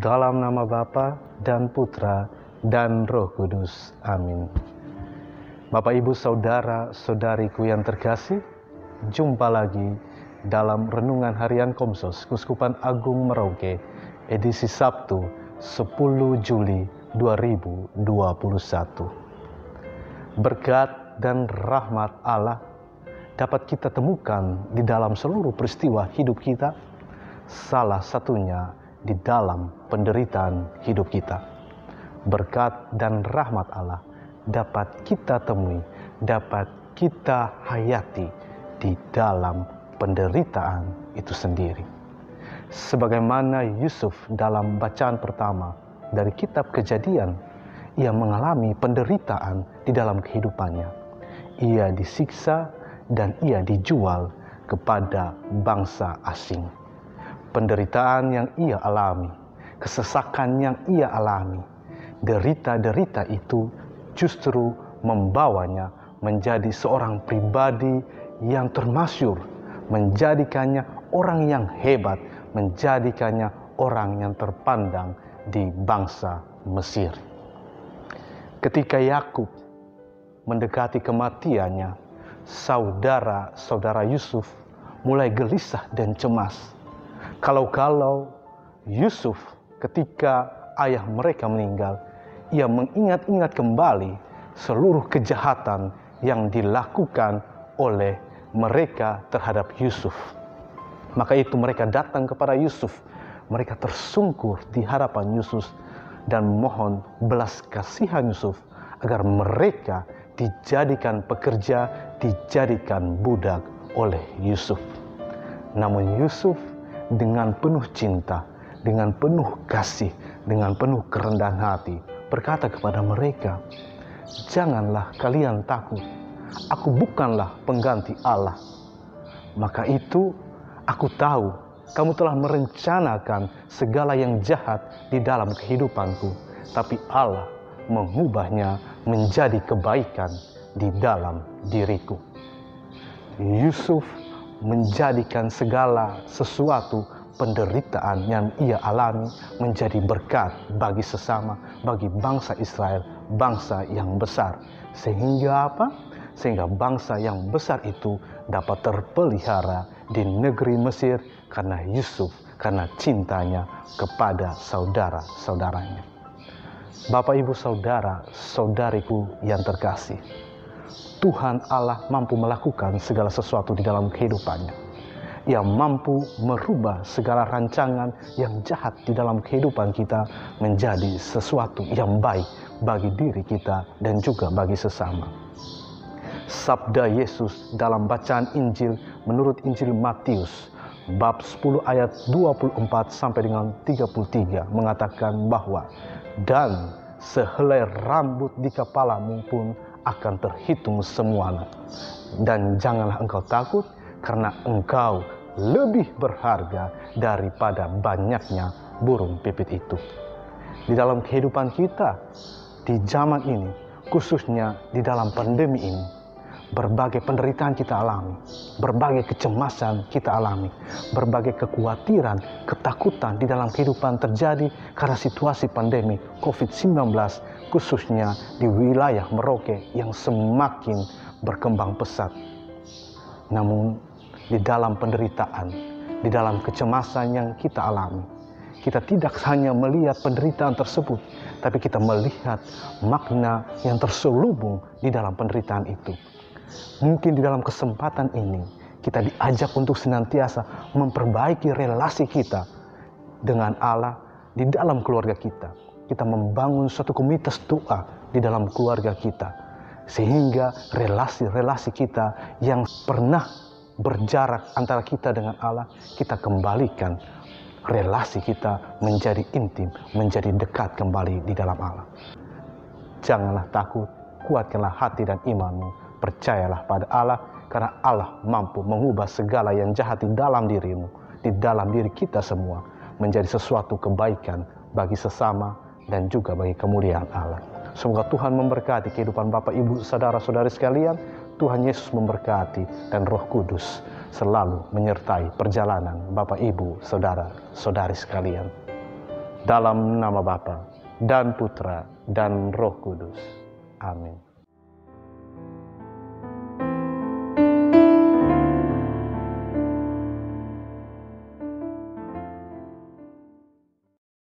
Dalam nama Bapa dan Putra dan Roh Kudus. Amin. Bapak, Ibu, Saudara-saudariku yang terkasih, jumpa lagi dalam Renungan Harian Komsos Keuskupan Agung Merauke, edisi Sabtu 10 Juli 2021. Berkat dan rahmat Allah dapat kita temukan di dalam seluruh peristiwa hidup kita, salah satunya di dalam penderitaan hidup kita. Berkat dan rahmat Allah dapat kita temui, dapat kita hayati di dalam penderitaan itu sendiri. Sebagaimana Yusuf dalam bacaan pertama dari kitab Kejadian, ia mengalami penderitaan di dalam kehidupannya. Ia disiksa dan ia dijual kepada bangsa asing. Penderitaan yang ia alami, kesesakan yang ia alami, derita-derita itu justru membawanya menjadi seorang pribadi yang termasyhur, menjadikannya orang yang hebat, menjadikannya orang yang terpandang di bangsa Mesir. Ketika Yakub mendekati kematiannya, saudara-saudara Yusuf mulai gelisah dan cemas. Kalau Yusuf ketika ayah mereka meninggal, ia mengingat-ingat kembali seluruh kejahatan yang dilakukan oleh mereka terhadap Yusuf. Maka itu mereka datang kepada Yusuf. Mereka tersungkur di hadapan Yusuf dan mohon belas kasihan Yusuf agar mereka dijadikan pekerja, dijadikan budak oleh Yusuf. Namun Yusuf dengan penuh cinta, dengan penuh kasih, dengan penuh kerendahan hati berkata kepada mereka, "Janganlah kalian takut, aku bukanlah pengganti Allah. Maka itu aku tahu kamu telah merencanakan segala yang jahat di dalam kehidupanku, tapi Allah mengubahnya menjadi kebaikan di dalam diriku." Yusuf menjadikan segala sesuatu penderitaan yang ia alami menjadi berkat bagi sesama, bagi bangsa Israel, bangsa yang besar. Sehingga apa? Sehingga bangsa yang besar itu dapat terpelihara di negeri Mesir karena Yusuf, karena cintanya kepada saudara-saudaranya. Bapak, Ibu, Saudara-saudariku yang terkasih, Tuhan Allah mampu melakukan segala sesuatu di dalam kehidupannya. Ia mampu merubah segala rancangan yang jahat di dalam kehidupan kita menjadi sesuatu yang baik bagi diri kita dan juga bagi sesama. Sabda Yesus dalam bacaan Injil menurut Injil Matius bab 10 ayat 24 sampai dengan 33 mengatakan bahwa, "Dan sehelai rambut di kepalamu pun akan terhitung semuanya. Dan janganlah engkau takut, karena engkau lebih berharga daripada banyaknya burung pipit itu." Di dalam kehidupan kita, di zaman ini, khususnya di dalam pandemi ini, berbagai penderitaan kita alami, berbagai kecemasan kita alami, berbagai kekhawatiran, ketakutan di dalam kehidupan terjadi karena situasi pandemi COVID-19, khususnya di wilayah Merauke yang semakin berkembang pesat. Namun di dalam penderitaan, di dalam kecemasan yang kita alami, kita tidak hanya melihat penderitaan tersebut, tapi kita melihat makna yang terselubung di dalam penderitaan itu. Mungkin di dalam kesempatan ini kita diajak untuk senantiasa memperbaiki relasi kita dengan Allah di dalam keluarga kita. Kita membangun suatu komunitas doa di dalam keluarga kita, sehingga relasi-relasi kita yang pernah berjarak antara kita dengan Allah, kita kembalikan relasi kita menjadi intim, menjadi dekat kembali di dalam Allah. Janganlah takut, kuatkanlah hati dan imanmu, percayalah pada Allah, karena Allah mampu mengubah segala yang jahat di dalam dirimu, di dalam diri kita semua, menjadi sesuatu kebaikan bagi sesama dan juga bagi kemuliaan Allah. Semoga Tuhan memberkati kehidupan Bapak, Ibu, Saudara-saudari sekalian. Tuhan Yesus memberkati dan Roh Kudus selalu menyertai perjalanan Bapak, Ibu, Saudara-saudari sekalian. Dalam nama Bapa dan Putra dan Roh Kudus. Amin.